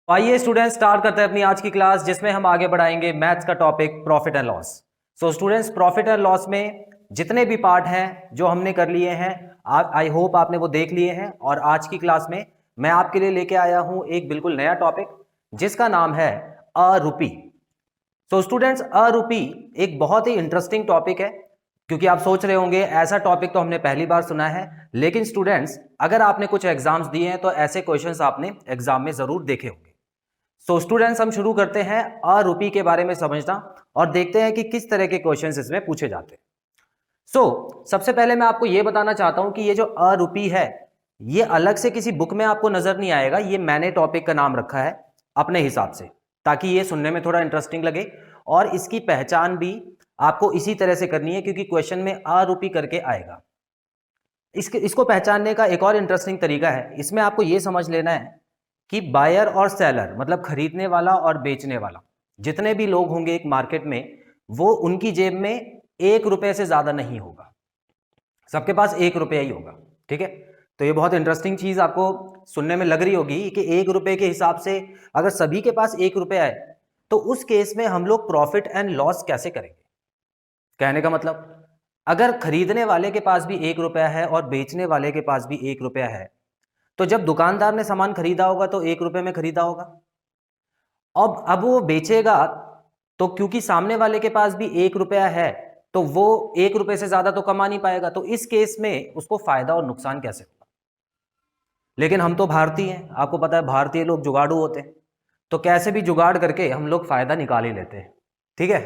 आइए students start करते हैं अपनी आज की क्लास जिसमें हम आगे बढ़ाएंगे मैथ्स का topic profit and loss. So students profit and loss में जितने भी पार्ट हैं जो हमने कर लिए हैं आई होप आपने वो देख लिए हैं। और आज की क्लास में मैं आपके लिए लेके आया हूं एक बिल्कुल नया टॉपिक जिसका नाम है अरूपी। सो स्टूडेंट्स अरूपी एक बहुत ही इंटरेस्टिंग टॉपिक है क्योंकि आप सोच रहे होंगे ऐसा टॉपिक तो हमने पहली बार सुना है, लेकिन स्टूडेंट्स अगर आपने कुछ एग्जाम्स दिए हैं तो ऐसे क्वेश्चंस आपने एग्जाम में जरूर देखे होंगे। सो स्टूडेंट्स हम शुरू करते हैं अरूपी के बारे में समझना और देखते हैं कि किस तरह के क्वेश्चंस इसमें पूछे जाते हैं। सबसे पहले मैं आपको यह बताना चाहता हूं कि ये जो अरूपी है ये अलग से किसी बुक में आपको नजर नहीं आएगा, ये मैंने टॉपिक का नाम रखा है अपने हिसाब से ताकि ये सुनने में थोड़ा इंटरेस्टिंग लगे और इसकी पहचान भी आपको इसी तरह से करनी है क्योंकि क्वेश्चन में अरूपी करके आएगा। इसको पहचानने का एक और इंटरेस्टिंग तरीका है, इसमें आपको यह समझ लेना है कि बायर और सेलर मतलब खरीदने वाला और बेचने वाला जितने भी लोग होंगे एक मार्केट में वो उनकी जेब में 1 रुपए से ज्यादा नहीं होगा, सबके पास 1 रुपया ही होगा। ठीक है, तो ये बहुत इंटरेस्टिंग चीज आपको सुनने में लग रही होगी कि 1 रुपए के हिसाब से अगर सभी के पास 1 रुपया है तो उस केस में हम लोग प्रॉफिट एंड लॉस कैसे करेंगे। कहने का मतलब अगर खरीदने वाले के पास भी 1 रुपया है और बेचने वाले के पास भी 1 रुपया है तो जब दुकानदार ने सामान खरीदा होगा तो 1 रुपए में खरीदा होगा। अब वो बेचेगा तो क्योंकि सामने वाले के पास भी 1 रुपया है तो वो 1 रुपए से ज्यादा तो कमा नहीं पाएगा, तो इस केस में उसको फायदा और नुकसान कैसे होगा। लेकिन हम तो भारतीय हैं, आपको पता है भारतीय लोग जुगाड़ू होते हैं, तो कैसे भी जुगाड़ करके हम लोग फायदा निकाल ही लेते हैं। ठीक है,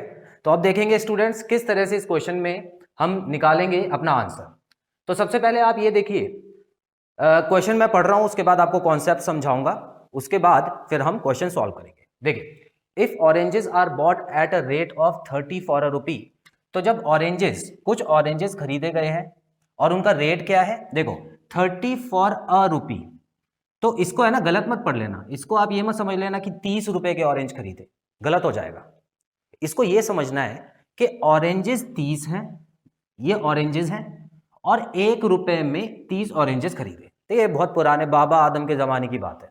तो अब देखेंगे स्टूडेंट्स किस तरह से इस क्वेश्चन में हम निकालेंगे अपना आंसर। तो सबसे पहले आप ये देखिए, क्वेश्चन मैं पढ़ रहा हूं उसके बाद आपको कॉन्सेप्ट समझाऊंगा, उसके बाद फिर हम क्वेश्चन सॉल्व करेंगे। देखिए, if oranges are bought at a rate of 30 for a rupee, तो जब ऑरेंजेस कुछ ऑरेंजेस खरीदे गए हैं और उनका रेट क्या है, देखो 30 फॉर अ रुपी, तो इसको है ना गलत मत पढ़ लेना, इसको आप ये मत समझ लेना कि 30 रुपए के ऑरेंज खरीदे, गलत हो जाएगा। इसको ये समझना है कि ऑरेंजेस 30 हैं, ये ऑरेंजेस हैं और 1 रुपए में 30 ऑरेंजेस खरीदे। तो ये बहुत पुराने बाबा आदम के जमाने की बात है,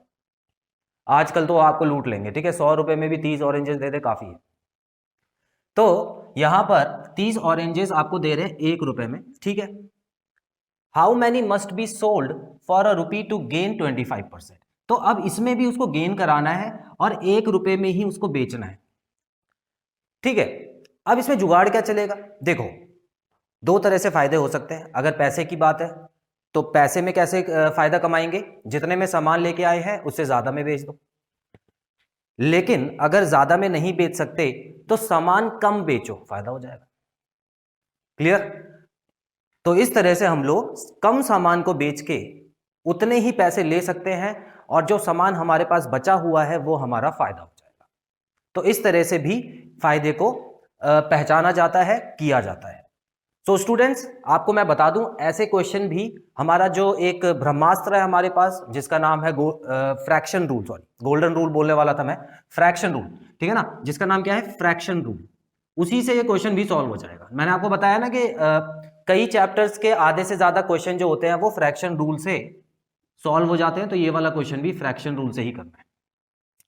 आजकल तो आपको लूट लेंगे। ठीक है, 100 रुपए में भी 30 ऑरेंजेस दे दे काफी है। तो यहां पर 30 ऑरेंजेस आपको दे रहे हैं 1 रुपए में। ठीक है, how many must be sold for a rupee to gain 25%, तो अब इसमें भी उसको गेन कराना है और 1 रुपए में ही उसको बेचना है। ठीक है, अब इसमें जुगाड़ क्या चलेगा, देखो दो तरह से फायदे हो सकते हैं। अगर पैसे की बात है तो पैसे में कैसे फायदा कमाएंगे, जितने में सामान लेके आए हैं उससे ज्यादा में बेच दो। लेकिन अगर ज्यादा में नहीं बेच सकते तो सामान कम बेचो, फायदा हो जाएगा। क्लियर, तो इस तरह से हम लोग कम सामान को बेच के उतने ही पैसे ले सकते हैं और जो सामान हमारे पास बचा हुआ है वो हमारा फायदा हो जाएगा। तो इस तरह से भी फायदे को पहचाना जाता है, किया जाता है। तो स्टूडेंट्स आपको मैं बता दूं ऐसे क्वेश्चन भी हमारा जो एक ब्रह्मास्त्र है हमारे पास जिसका नाम है fraction rule, sorry golden rule बोलने वाला था मैं, फ्रैक्शन रूल। ठीक है ना, जिसका नाम क्या है, फ्रैक्शन रूल, उसी से ये क्वेश्चन भी सॉल्व हो जाएगा। मैंने आपको बताया ना कि कई चैप्टर्स के आधे से ज्यादा क्वेश्चन जो होते हैं वो फ्रैक्शन रूल से सॉल्व हो जाते हैं, तो ये वाला क्वेश्चन भी फ्रैक्शन रूल से ही करना है।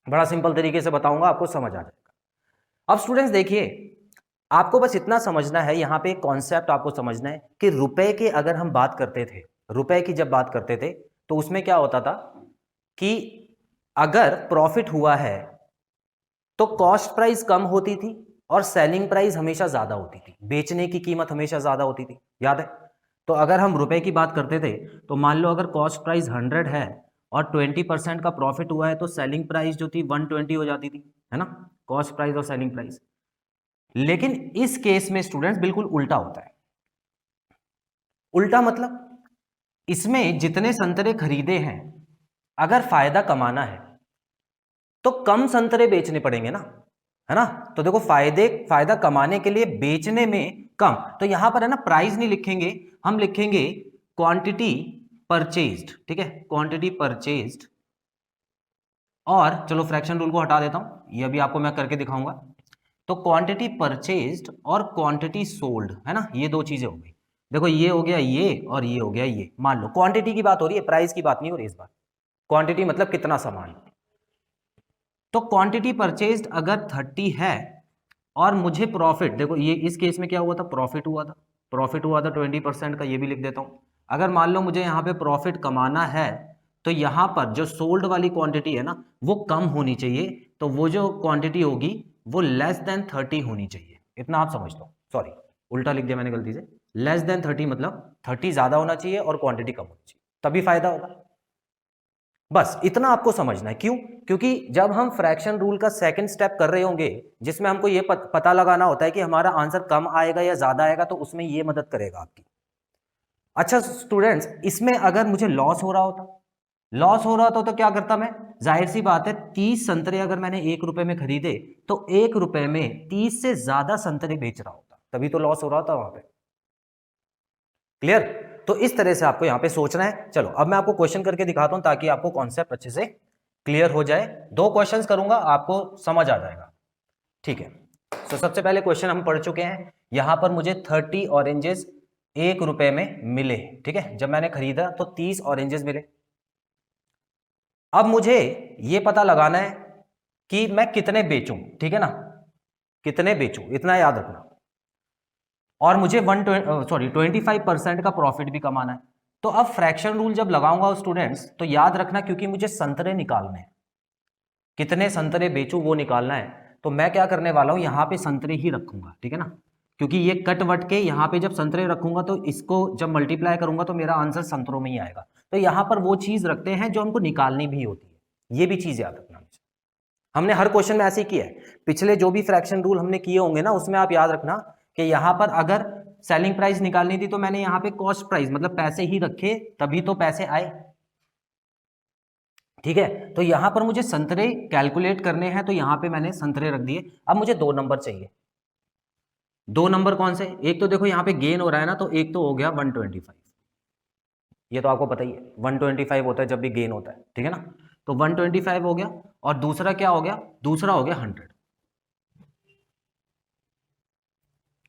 बड़ा सिंपल तरीके से बताऊंगा, आपको समझ आ जाएगा। अब स्टूडेंट्स देखिए, आपको बस इतना समझना है, यहां पे एक कॉन्सेप्ट आपको समझना है कि रुपए की अगर हम बात करते थे, रुपए की जब बात करते थे तो उसमें क्या होता था कि अगर प्रॉफिट हुआ है तो कॉस्ट प्राइस कम होती थी और सेलिंग प्राइस हमेशा ज्यादा होती थी, बेचने की कीमत हमेशा ज्यादा होती थी, याद है। तो अगर हम रुपए की बात करते थे तो मान लो अगर कॉस्ट प्राइस 100 है और 20% का प्रॉफिट हुआ है तो सेलिंग प्राइस जो थी 120 हो जाती थी, है ना, कॉस्ट प्राइस और सेलिंग प्राइस। लेकिन इस केस में स्टूडेंट्स बिल्कुल उल्टा होता है। उल्टा मतलब इसमें जितने संतरे खरीदे हैं अगर फायदा कमाना है तो कम संतरे बेचने पड़ेंगे ना, है ना। तो देखो फायदा कमाने के लिए बेचने में कम, तो यहां पर है ना प्राइस नहीं लिखेंगे, हम लिखेंगे क्वांटिटी परचेज्ड। ठीक है, क्वांटिटी परचेज्ड, और चलो फ्रैक्शन रूल को हटा देता हूं, ये अभी आपको मैं करके दिखाऊंगा। तो क्वांटिटी परचेज्ड और क्वांटिटी सोल्ड, है ना, ये दो चीजें हो गई। देखो ये हो गया ये और ये हो गया ये। मान लो क्वांटिटी की बात हो रही है, प्राइस की बात नहीं हो रही इस बार। क्वांटिटी मतलब कितना सामान, तो क्वांटिटी परचेज्ड अगर 30 है और मुझे प्रॉफिट, देखो ये इस केस में क्या हुआ था, प्रॉफिट हुआ था, 20% का, ये भी लिख देता हूं। अगर मान लो मुझे यहाँ पे प्रॉफिट कमाना है तो यहाँ पर जो सोल्ड वाली क्वांटिटी है ना वो कम होनी चाहिए, तो वो जो क्वांटिटी होगी वो लेस देन 30 होनी चाहिए। इतना आप समझ लो, सॉरी उल्टा लिख दिया मैंने गलती से, लेस देन 30 मतलब 30 ज्यादा होना चाहिए और क्वांटिटी कम होनी चाहिए, तभी फायदा होगा। बस इतना आपको समझना है। क्यों? क्योंकि जब हम फ्रैक्शन रूल का सेकंड स्टेप कर रहे होंगे जिसमें हमको ये पता लगाना होता है कि हमारा आंसर कम आएगा या ज्यादा आएगा, तो उसमें ये मदद करेगा आपकी। अच्छा स्टूडेंट्स, इसमें अगर मुझे लॉस हो रहा होता, लॉस हो रहा होता तो क्या करता मैं? जाहिर सी बात है, 30 संतरे अगर मैंने 1 रुपए में खरीदे तो 1 रुपए में 30 से ज्यादा संतरे बेच रहा होता, तभी तो लॉस हो रहा था वहां पे। क्लियर? तो इस तरह से आपको यहां पे सोचना है। चलो अब मैं आपको क्वेश्चन करके दिखाता हूं ताकि आपको कॉन्सेप्ट अच्छे से क्लियर हो जाए। 2 क्वेश्चंस करूंगा, आपको समझ आ जाएगा। ठीक है, तो सबसे पहले क्वेश्चन हम पढ़ चुके हैं। यहां पर मुझे 30 ऑरेंजेस 1 रुपए में मिले। ठीक है, जब मैंने खरीदा तो 30 ऑरेंजेस मिले। अब मुझे यह पता लगाना है कि मैं कितने बेचूं। ठीक है ना, कितने बेचूं, इतना याद रखना। और मुझे 25% का प्रॉफिट भी कमाना है। तो अब फ्रैक्शन रूल जब लगाऊंगा स्टूडेंट्स, तो याद रखना क्योंकि मुझे संतरे निकालने हैं, कितने संतरे बेचूं वो निकालना है। तो मैं क्या करने वाला हूं, यहां पे संतरे ही रखूंगा। ठीक है ना, क्योंकि ये कट वट के यहां पे जब संतरे रखूंगा तो इसको जब मल्टीप्लाई करूंगा तो मेरा आंसर संतरों में ही आएगा। तो यहां पर वो चीज रखते हैं जो हमको निकालनी भी होती है, ये भी चीज याद रखना। हमने हर क्वेश्चन में ऐसे ही किया है, पिछले जो भी फ्रैक्शन रूल हमने किए होंगे ना उसमें आप याद रखना कि यहां पर अगर सेलिंग प्राइस निकालनी थी तो मैंने यहां पे कॉस्ट प्राइस मतलब पैसे ही रखे, तभी तो पैसे आए। ठीक है, तो यहां पर मुझे संतरे कैलकुलेट करने हैं तो यहां पे मैंने संतरे रख दिए। अब मुझे 2 नंबर चाहिए। 2 नंबर कौन से? एक तो देखो यहां पे गेन हो रहा है ना, तो एक तो हो गया 125, ये तो आपको पता ही है 125 होता है जब भी गेन होता है। ठीक है ना, तो 125 हो गया। और दूसरा क्या हो गया? दूसरा हो गया 100।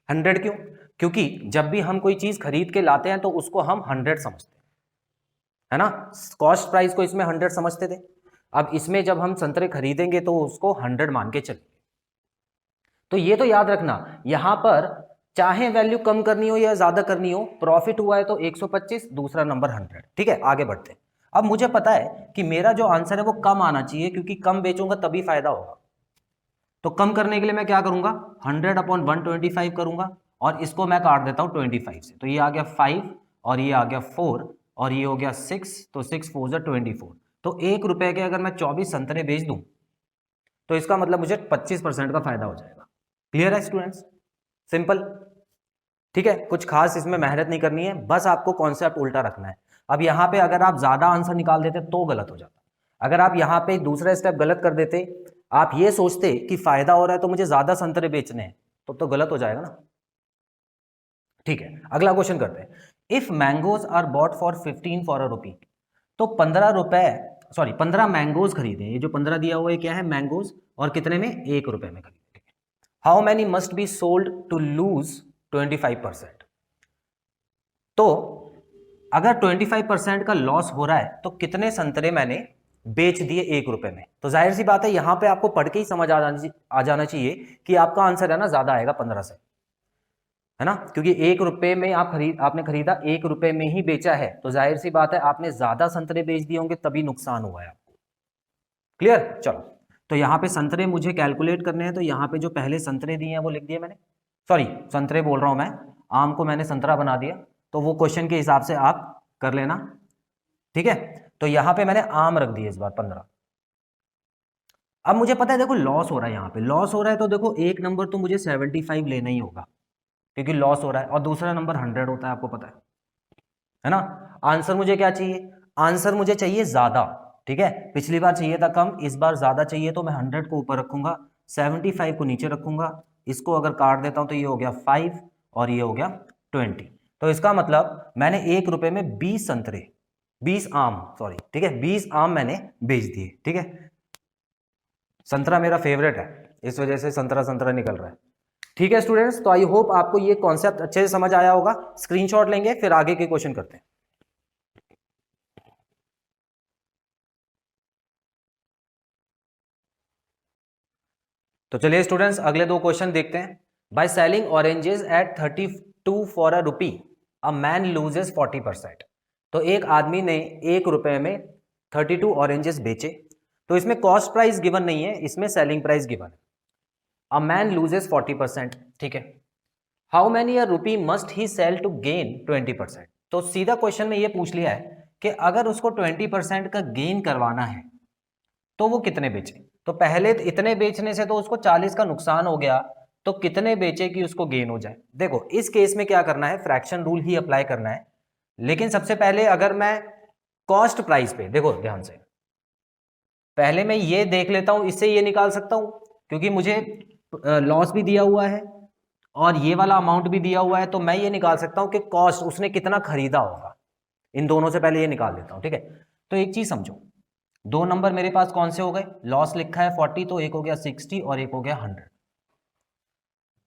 100 क्यों? क्योंकि जब भी हम कोई चीज खरीद के लाते हैं तो उसको हम 100 समझते हैं, है ना। कॉस्ट प्राइस को इसमें 100 समझते थे, अब इसमें जब हम संतरे खरीदेंगे तो उसको 100 मान के चलेंगे। तो ये तो याद रखना, यहां पर चाहे वैल्यू कम करनी हो या ज्यादा करनी हो, प्रॉफिट हुआ है तो 125, दूसरा नंबर 100। ठीक है, आगे बढ़ते हैं। अब मुझे पता है कि मेरा जो आंसर है वो कम आना चाहिए, क्योंकि कम बेचूंगा तभी फायदा होगा। तो कम करने के लिए मैं क्या करूंगा, 100/125 करूंगा, और इसको मैं काट देता हूं 25 से। तो ये आ गया 5 और ये आ गया 4 और ये हो गया 6, तो 6 4 24। तो 1 रुपए के अगर मैं 24 संतरे बेच दूं तो इसका मतलब मुझे 25% का फायदा हो जाएगा। क्लियर है स्टूडेंट्स? सिंपल। ठीक है, कुछ खास इसमें मेहनत नहीं करनी है, बस आपको कॉन्सेप्ट उल्टा रखना है। अब यहां पे अगर आप ज्यादा आंसर निकाल देते तो गलत हो जाता। अगर आप यहां पे दूसरा स्टेप गलत कर देते, आप ये सोचते कि फायदा हो रहा है तो मुझे ज्यादा संतरे बेचने हैं, तो गलत हो जाएगा ना। ठीक है, अगला क्वेश्चन करते हैं। If mangoes are bought for 15 for a rupee, तो 15 रुपए, सॉरी 15 मैंगोज खरीदे। ये जो 15 दिया हुआ है क्या है? मैंगोज। और कितने में? 1 रुपए में खरीदे। How many must be sold to lose 25%? तो अगर 25% का लॉस हो रहा है तो कितने संतरे मैंने बेच दिए 1 रुपए में? तो जाहिर सी बात है यहां पे आपको पढ़ के ही समझ आ जाना चाहिए कि आपका आंसर है ना ज्यादा आएगा 15 से, है ना, क्योंकि 1 रुपए में आपने खरीदा, 1 रुपए में ही बेचा है, तो जाहिर सी बात है आपने ज्यादा संतरे बेच दिए होंगे तभी नुकसान हुआ है आपको। क्लियर? चलो, तो यहां पे संतरे मुझे कैलकुलेट करने हैं, तो यहां पे जो पहले संतरे दिए हैं वो लिख दिए मैंने, सॉरी संतरे बोल रहा हूं मैं, आम को मैंने संतरा बना दिया, तो वो क्वेश्चन के हिसाब से आप कर लेना। ठीक है, तो यहां पे मैंने आम रख दिए इस बार 15। अब मुझे पता है देखो लॉस हो रहा है, यहां पे लॉस हो रहा है तो देखो एक नंबर तो मुझे 75 लेना ही होगा क्योंकि लॉस हो रहा है, और दूसरा नंबर 100 होता है, आपको पता है ना। आंसर मुझे क्या चाहिए? आंसर मुझे चाहिए ज्यादा। ठीक है, पिछली बार चाहिए था कम, इस बार ज्यादा चाहिए, तो मैं 100 को ऊपर रखूंगा, 75 को नीचे रखूंगा। इसको अगर काट देता हूं तो ये हो गया 5 और ये हो गया 20। तो इसका मतलब मैंने 1 रुपए में 20 संतरे, 20 आम, सॉरी, ठीक है 20 आम मैंने बेच दिए। ठीक है, संतरा मेरा फेवरेट है, इस वजह से संतरा संतरा निकल रहा है। ठीक है स्टूडेंट्स, तो आई होप आपको ये कॉन्सेप्ट अच्छे से समझ आया होगा। स्क्रीनशॉट लेंगे फिर आगे के क्वेश्चन करते हैं। तो चलिए स्टूडेंट्स अगले दो क्वेश्चन देखते हैं। By selling oranges at 32 for a rupee a man loses 40%। तो एक आदमी ने 1 रुपए में 32 ऑरेंजेस बेचे। तो इसमें कॉस्ट प्राइस गिवन नहीं है, इसमें सेलिंग प्राइस गिवन है। अ मैन लूजेस 40%, ठीक है। How many a rupee must he sell to gain 20%। तो सीधा क्वेश्चन में ये पूछ लिया है कि अगर उसको 20% का गेन करवाना है तो वो कितने बेचे। तो पहले इतने बेचने से तो उसको 40 का नुकसान हो गया, तो कितने बेचे कि उसको गेन हो जाए। देखो इस केस में क्या करना है, फ्रैक्शन रूल ही अप्लाई करना है। लेकिन सबसे पहले अगर मैं कॉस्ट प्राइस पे, देखो ध्यान से, पहले मैं ये देख लेता हूं, इससे ये निकाल सकता हूं क्योंकि मुझे लॉस भी दिया हुआ है और ये वाला अमाउंट भी दिया हुआ है। तो मैं ये निकाल सकता हूं कि कॉस्ट उसने कितना खरीदा होगा। इन दोनों से पहले ये निकाल देता हूं, ठीक है। तो एक चीज समझो, दो नंबर मेरे पास कौन से हो गए, लॉस लिखा है 40, तो एक हो गया 60 और एक हो गया 100।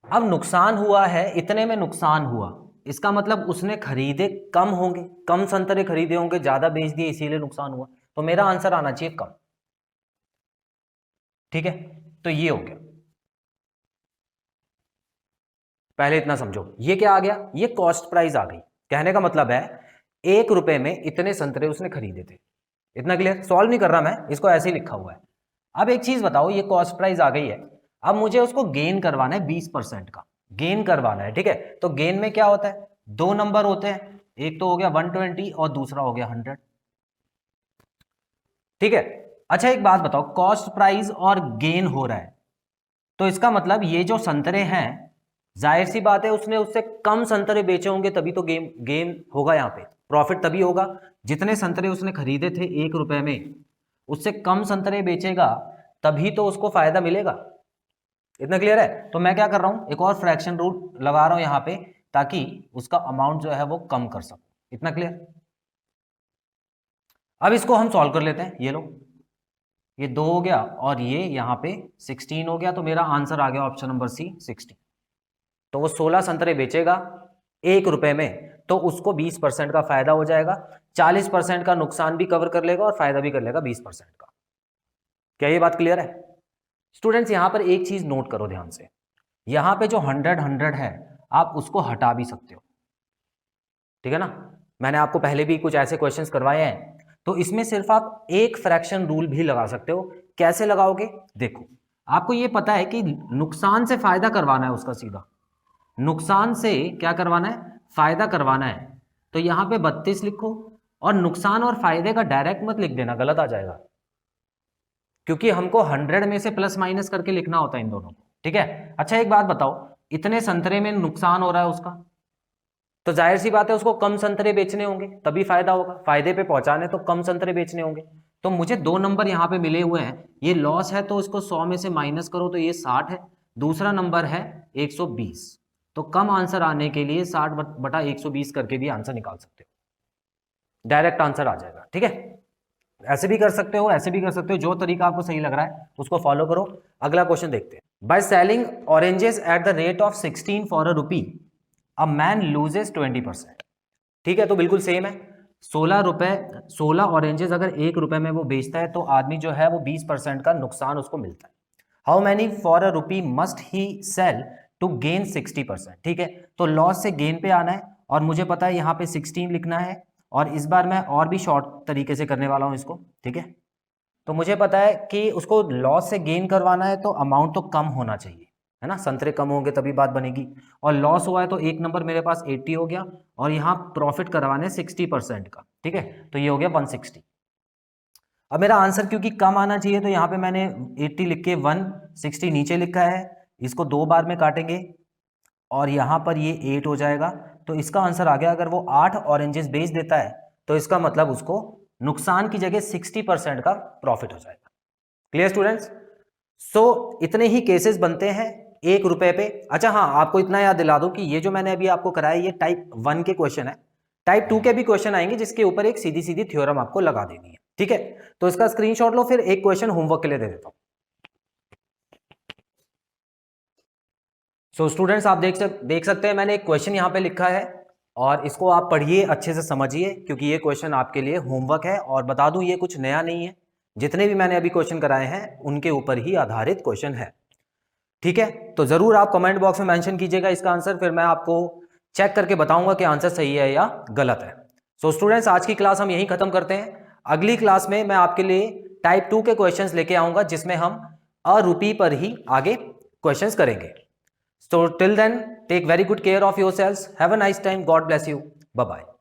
अब नुकसान हुआ है, इतने में नुकसान हुआ, इसका मतलब उसने खरीदे कम होंगे, कम संतरे खरीदे होंगे, ज्यादा बेच दिए इसीलिए नुकसान हुआ। तो मेरा आंसर आना चाहिए कम, ठीक है। तो ये हो गया, पहले इतना समझो। ये क्या आ गया, ये कॉस्ट प्राइस आ गई। कहने का मतलब है 1 रुपए में इतने संतरे उसने खरीदे थे। इतना क्लियर, सॉल्व नहीं कर रहा मैं, इसको ऐसे ही लिखा हुआ है। अब एक चीज बताओ, ये कॉस्ट प्राइस आ गई है, अब मुझे उसको गेन करवाना है 20% का गेन करवाना है, ठीक है। तो गेन में क्या होता है, दो नंबर होते हैं, एक तो हो गया 120 और दूसरा हो गया 100, ठीक है। अच्छा एक बात बताओ, कॉस्ट प्राइस और गेन हो रहा है, तो इसका मतलब ये जो संतरे हैं, जाहिर सी बात है उसने उससे कम संतरे बेचे होंगे, तभी तो गेन गेन होगा, यहाँ पे प्रॉफिट तभी होगा। जितने संतरे उसने खरीदे थे 1 रुपए में, उससे कम संतरे बेचेगा तभी तो उसको फायदा मिलेगा। इतना क्लियर है। तो मैं क्या कर रहा हूं, एक और फ्रैक्शन रूल लगा रहा हूं यहां पे, ताकि उसका अमाउंट जो है वो कम कर सकूं। इतना क्लियर। अब इसको हम सॉल्व कर लेते हैं। ये लो, ये 2 हो गया और ये यहां पे 16 हो गया, तो मेरा आंसर आ गया ऑप्शन नंबर सी 16। तो वो 16 संतरे बेचेगा 1 रुपए में, तो उसको 20% का फायदा हो जाएगा, 40% का नुकसान भी कवर कर लेगा और फायदा भी कर लेगा 20% का। क्या ये बात क्लियर है स्टूडेंट्स? यहां पर एक चीज नोट करो ध्यान से, यहां पे जो 100 है आप उसको हटा भी सकते हो, ठीक है ना। मैंने आपको पहले भी कुछ ऐसे क्वेश्चंस करवाए हैं, तो इसमें सिर्फ आप एक फ्रैक्शन रूल भी लगा सकते हो। कैसे लगाओगे, देखो आपको ये पता है कि नुकसान से फायदा करवाना है उसका, सीधा नुकसान से क्या करवाना है, फायदा करवाना है। तो यहां पे 32 लिखो, और नुकसान और फायदे का डायरेक्ट मत लिख देना, गलत आ जाएगा, क्योंकि हमको 100 में से प्लस माइनस करके लिखना होता है इन दोनों को, ठीक है। अच्छा एक बात बताओ, इतने संतरे में नुकसान हो रहा है उसका, तो जाहिर सी बात है उसको कम संतरे बेचने होंगे तभी फायदा होगा, फायदे पे पहुंचाने तो कम संतरे बेचने होंगे। तो मुझे 2 नंबर यहाँ पे मिले हुए हैं, ये लॉस है तो इसको 100 में से माइनस करो तो ये 60 है, दूसरा नंबर है 120। तो कम आंसर आने के लिए 60/120 करके भी आंसर निकाल सकते हो, डायरेक्ट आंसर आ जाएगा, ठीक है। ऐसे भी कर सकते हो, ऐसे भी कर सकते हो, जो तरीका आपको सही लग रहा है उसको फॉलो करो। अगला क्वेश्चन देखते हैं। By selling oranges at the rate of 16 for a rupee a man loses 20%, ठीक है। तो बिल्कुल सेम है, 16 ऑरेंजेस अगर 1 रुपए में वो बेचता है तो आदमी जो है वो 20% का नुकसान उसको मिलता है। How many for a rupee must he sell to gain 60%, ठीक है। तो लॉस से गेन पे आना है, और मुझे पता है यहाँ पे 16 लिखना है, और इस बार मैं और भी शॉर्ट तरीके से करने वाला हूँ इसको, ठीक है। तो मुझे पता है कि उसको लॉस से गेन करवाना है तो अमाउंट तो कम होना चाहिए, है ना, संतरे कम होंगे तभी बात बनेगी। और लॉस हुआ है तो एक नंबर मेरे पास 80 हो गया, और यहाँ प्रॉफिट करवाने 60% का, ठीक है। तो ये हो गया 160। अब मेरा आंसर क्योंकि कम आना चाहिए तो यहाँ पे मैंने 80 लिख के 160 नीचे लिखा है, इसको 2 बार में काटेंगे और यहाँ पर ये 8 हो जाएगा। तो इसका आंसर आ गया, अगर वो 8 ऑरेंजेस बेच देता है तो इसका मतलब उसको नुकसान की जगह 60% का प्रॉफिट हो जाएगा। Clear students? सो इतने ही केसेस बनते हैं 1 रुपए पे। अच्छा हाँ, आपको इतना याद दिला दूं कि ये जो मैंने अभी आपको कराया ये टाइप 1 के क्वेश्चन है, टाइप 2 के भी क्वेश्चन आएंगे जिसके ऊपर एक सीधी सीधी थ्योरम आपको लगा देनी है, ठीक है। तो इसका स्क्रीनशॉट लो, फिर एक क्वेश्चन होमवर्क के लिए दे देता हूं। सो स्टूडेंट्स आप देख सकते हैं मैंने एक क्वेश्चन यहाँ पे लिखा है, और इसको आप पढ़िए, अच्छे से समझिए, क्योंकि ये क्वेश्चन आपके लिए होमवर्क है। और बता दूं ये कुछ नया नहीं है, जितने भी मैंने अभी क्वेश्चन कराए हैं उनके ऊपर ही आधारित क्वेश्चन है। ठीक है, तो जरूर आप कमेंट बॉक्स में मेंशन कीजिएगा इसका आंसर, फिर मैं आपको चेक करके बताऊंगा कि आंसर सही है या गलत है। सो स्टूडेंट्स, आज की क्लास हम यहीं खत्म करते हैं। अगली क्लास में मैं आपके लिए टाइप 2 के क्वेश्चंस लेके आऊंगा, जिसमें हम अरूपी पर ही आगे क्वेश्चंस करेंगे। So till then, take very good care of yourselves, have a nice time, God bless you, bye bye.